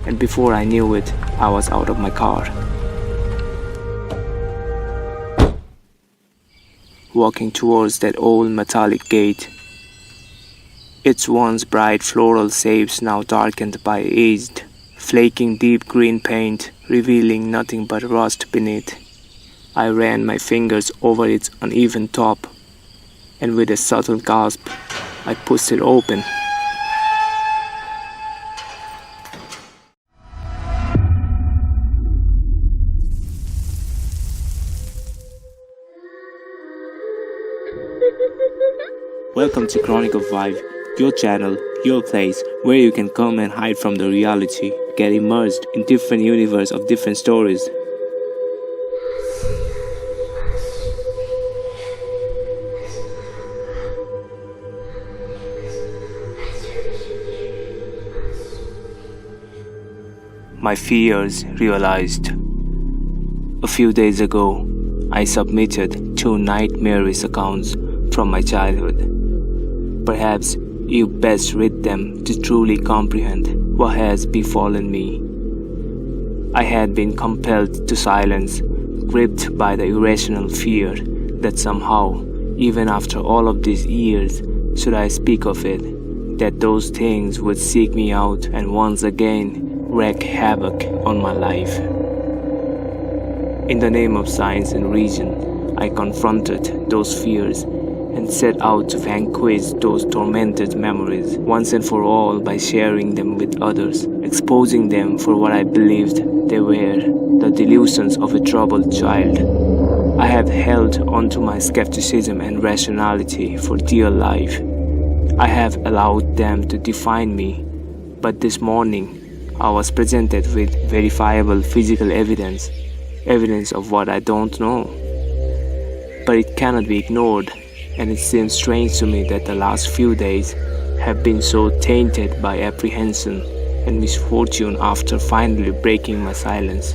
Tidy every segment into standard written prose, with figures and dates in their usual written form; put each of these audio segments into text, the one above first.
and before I knew it, I was out of my car. Walking towards that old metallic gate. Its once bright floral shapes now darkened by aged, flaking deep green paint, revealing nothing but rust beneath. I ran my fingers over its uneven top, and with a subtle gasp, I pushed it open. Welcome to ChronicleVibe, your channel, your place, where you can come and hide from the reality, get immersed in different universe of different stories. My fears realized. A few days ago, I submitted 2 nightmarish accounts from my childhood. Perhaps you best read them to truly comprehend what has befallen me. I had been compelled to silence, gripped by the irrational fear that somehow, even after all of these years, should I speak of it, that those things would seek me out and once again wreak havoc on my life. In the name of science and reason, I confronted those fears and set out to vanquish those tormented memories once and for all by sharing them with others, exposing them for what I believed they were, the delusions of a troubled child. I have held onto my skepticism and rationality for dear life. I have allowed them to define me, but this morning I was presented with verifiable physical evidence of what I don't know. But it cannot be ignored. And it seems strange to me that the last few days have been so tainted by apprehension and misfortune after finally breaking my silence,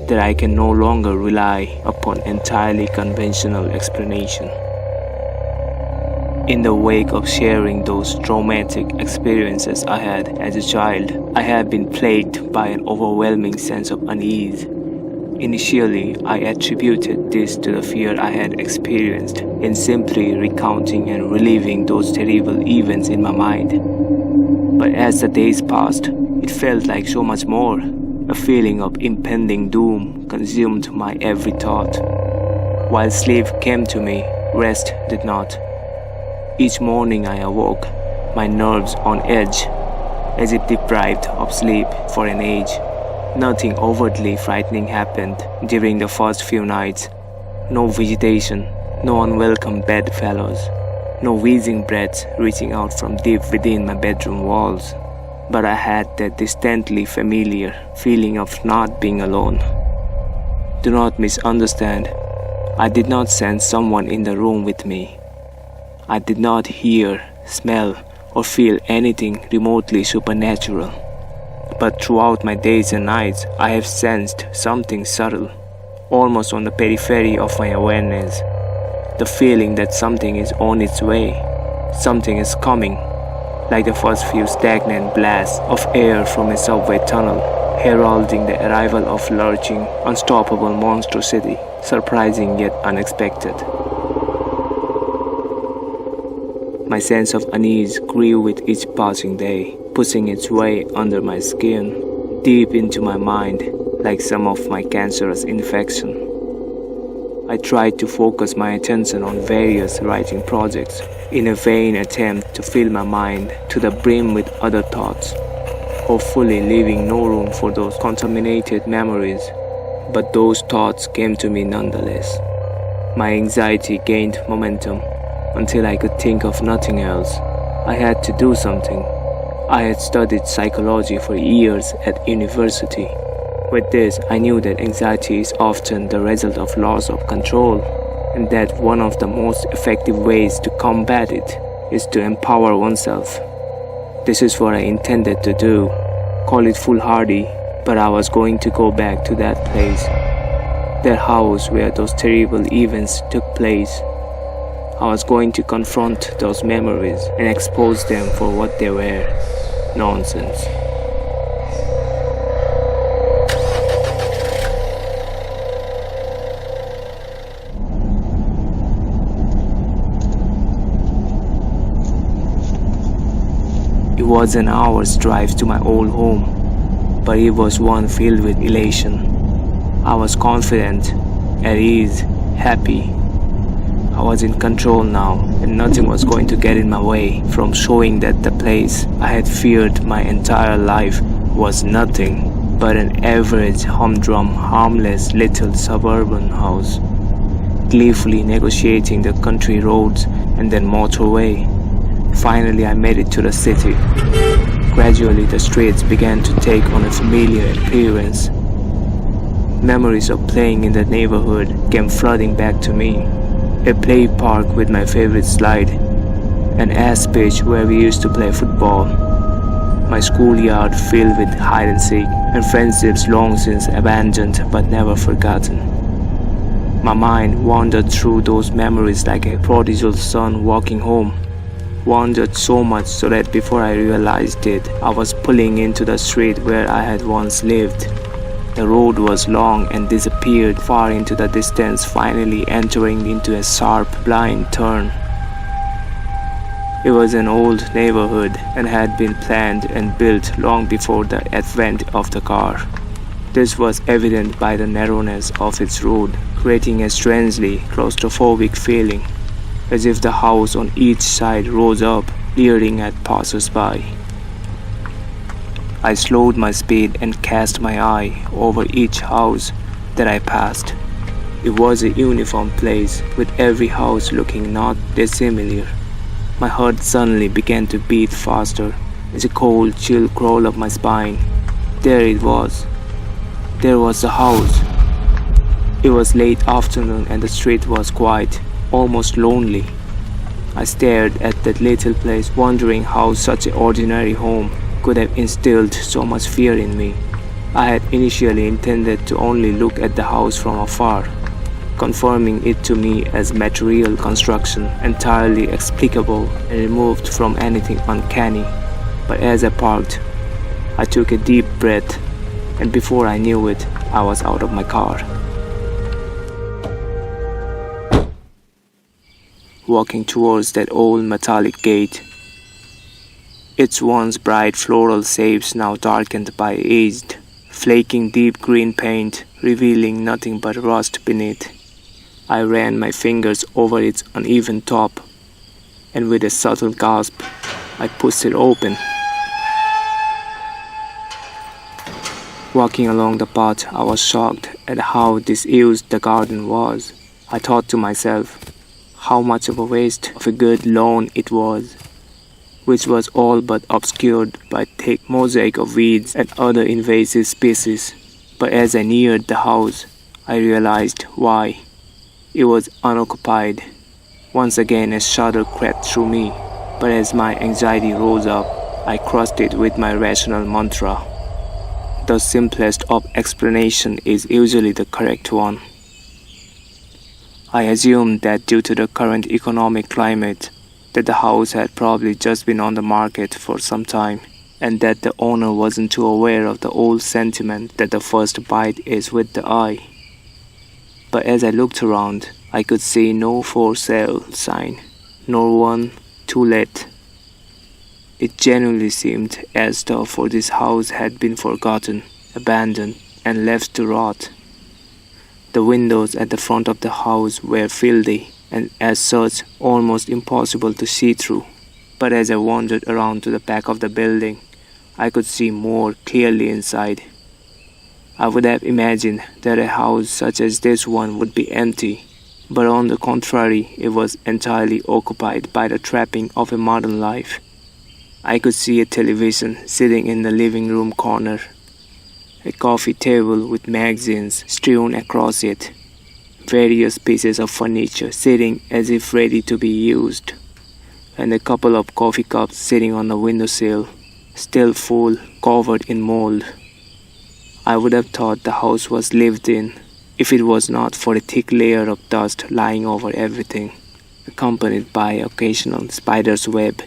that I can no longer rely upon entirely conventional explanation. In the wake of sharing those traumatic experiences I had as a child, I have been plagued by an overwhelming sense of unease. Initially, I attributed this to the fear I had experienced in simply recounting and reliving those terrible events in my mind. But as the days passed, it felt like so much more. A feeling of impending doom consumed my every thought. While sleep came to me, rest did not. Each morning I awoke, my nerves on edge, as if deprived of sleep for an age. Nothing overtly frightening happened during the first few nights. No visitation, no unwelcome bedfellows, no wheezing breaths reaching out from deep within my bedroom walls. But I had that distantly familiar feeling of not being alone. Do not misunderstand. I did not sense someone in the room with me. I did not hear, smell, or feel anything remotely supernatural. But throughout my days and nights, I have sensed something subtle, almost on the periphery of my awareness. The feeling that something is on its way, something is coming, like the first few stagnant blasts of air from a subway tunnel, heralding the arrival of lurching, unstoppable monstrosity, surprising yet unexpected. My sense of unease grew with each passing day, pushing its way under my skin, deep into my mind, like some of my cancerous infection. I tried to focus my attention on various writing projects in a vain attempt to fill my mind to the brim with other thoughts, hopefully leaving no room for those contaminated memories. But those thoughts came to me nonetheless. My anxiety gained momentum until I could think of nothing else. I had to do something. I had studied psychology for years at university. With this, I knew that anxiety is often the result of loss of control, and that one of the most effective ways to combat it is to empower oneself. This is what I intended to do. Call it foolhardy, but I was going to go back to that place, that house where those terrible events took place. I was going to confront those memories and expose them for what they were: nonsense. was an hour's drive to my old home, but it was one filled with elation. I was confident, at ease, happy. I was in control now, and nothing was going to get in my way from showing that the place I had feared my entire life was nothing but an average, humdrum, harmless little suburban house, gleefully negotiating the country roads and then motorway. Finally, I made it to the city. Gradually, the streets began to take on a familiar appearance. Memories of playing in the neighborhood came flooding back to me. A play park with my favorite slide, an ass pitch where we used to play football, my schoolyard filled with hide and seek, and friendships long since abandoned but never forgotten. My mind wandered through those memories like a prodigal son walking home. Wandered so much so that before I realized it, I was pulling into the street where I had once lived. The road was long and disappeared far into the distance, finally entering into a sharp, blind turn. It was an old neighborhood and had been planned and built long before the advent of the car. This was evident by the narrowness of its road, creating a strangely claustrophobic feeling, as if the house on each side rose up, leering at passers-by. I slowed my speed and cast my eye over each house that I passed. It was a uniform place, with every house looking not dissimilar. My heart suddenly began to beat faster as a cold chill crawled up my spine. There it was. There was the house. It was late afternoon and the street was quiet, almost lonely. I stared at that little place, wondering how such an ordinary home could have instilled so much fear in me. I had initially intended to only look at the house from afar, confirming it to me as material construction, entirely explicable and removed from anything uncanny. But as I parked, I took a deep breath, and before I knew it, I was out of my car, walking towards that old metallic gate. Its once bright floral shapes now darkened by aged, flaking deep green paint, revealing nothing but rust beneath. I ran my fingers over its uneven top, and with a subtle gasp, I pushed it open. Walking along the path, I was shocked at how disused the garden was. I thought to myself, how much of a waste of a good lawn it was, which was all but obscured by thick mosaic of weeds and other invasive species. But as I neared the house, I realized why. It was unoccupied. Once again a shudder crept through me, but as my anxiety rose up, I crushed it with my rational mantra. The simplest of explanation is usually the correct one. I assumed that due to the current economic climate, that the house had probably just been on the market for some time, and that the owner wasn't too aware of the old sentiment that the first bite is with the eye. But as I looked around, I could see no for sale sign, nor one to let. It genuinely seemed as though this house had been forgotten, abandoned, and left to rot. The windows at the front of the house were filthy, and as such almost impossible to see through. But as I wandered around to the back of the building, I could see more clearly inside. I would have imagined that a house such as this one would be empty, but on the contrary, it was entirely occupied by the trapping of a modern life. I could see a television sitting in the living room corner, a coffee table with magazines strewn across it, various pieces of furniture sitting as if ready to be used, and a couple of coffee cups sitting on the windowsill, still full, covered in mold. I would have thought the house was lived in, if it was not for a thick layer of dust lying over everything, accompanied by occasional spider's web.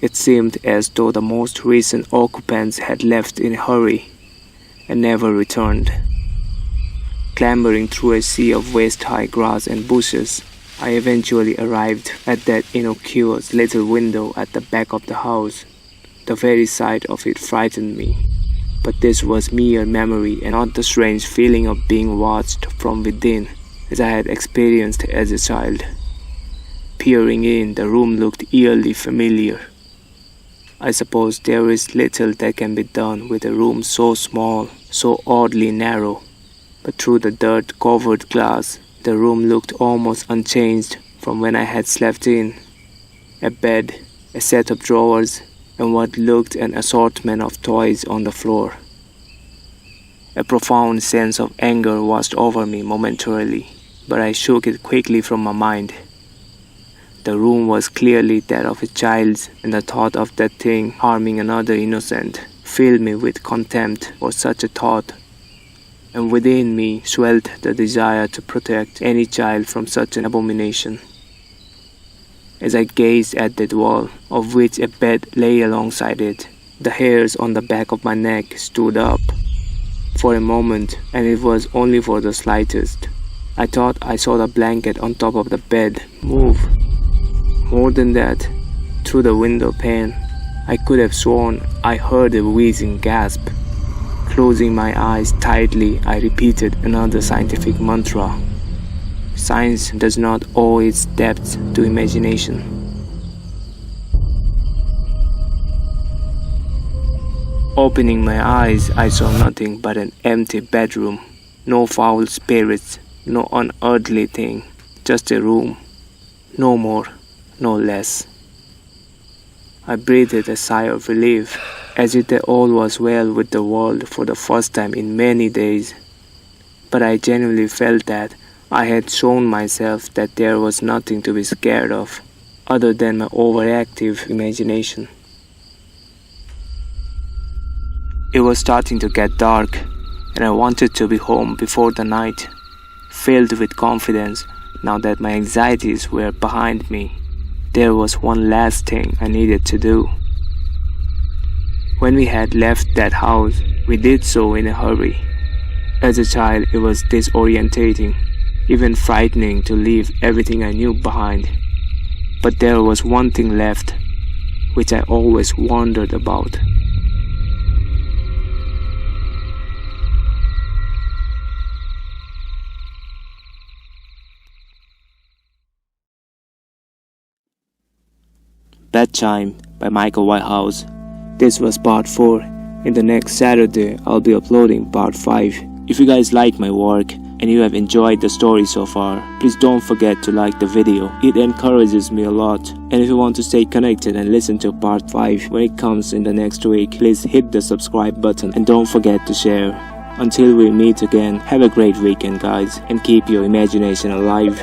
It seemed as though the most recent occupants had left in a hurry and never returned. Clambering through a sea of waist-high grass and bushes, I eventually arrived at that innocuous little window at the back of the house. The very sight of it frightened me. But this was mere memory and not the strange feeling of being watched from within as I had experienced as a child. Peering in, the room looked eerily familiar. I suppose there is little that can be done with a room so small, so oddly narrow. But through the dirt-covered glass, the room looked almost unchanged from when I had slept in. A bed, a set of drawers, and what looked an assortment of toys on the floor. A profound sense of anger washed over me momentarily, but I shook it quickly from my mind. The room was clearly that of a child's, and the thought of that thing harming another innocent filled me with contempt for such a thought, and within me swelled the desire to protect any child from such an abomination. As I gazed at that wall, of which a bed lay alongside it, the hairs on the back of my neck stood up. For a moment, and it was only for the slightest, I thought I saw the blanket on top of the bed move. More than that, through the window pane, I could have sworn I heard a wheezing gasp. Closing my eyes tightly, I repeated another scientific mantra. Science does not owe its depth to imagination. Opening my eyes, I saw nothing but an empty bedroom. No foul spirits, no unearthly thing, just a room. No more, no less. I breathed a sigh of relief, as if all was well with the world for the first time in many days. But I genuinely felt that I had shown myself that there was nothing to be scared of, other than my overactive imagination. It was starting to get dark, and I wanted to be home before the night, filled with confidence now that my anxieties were behind me. There was one last thing I needed to do. When we had left that house, we did so in a hurry. As a child, it was disorientating, even frightening to leave everything I knew behind. But there was one thing left, which I always wondered about. Bedtime by Whitehouse. This was part 4. In the next Saturday, I'll be uploading part 5. If you guys like my work and you have enjoyed the story so far, please don't forget to like the video. It encourages me a lot. And if you want to stay connected and listen to part 5 when it comes in the next week, please hit the subscribe button and don't forget to share. Until we meet again, have a great weekend guys, and keep your imagination alive.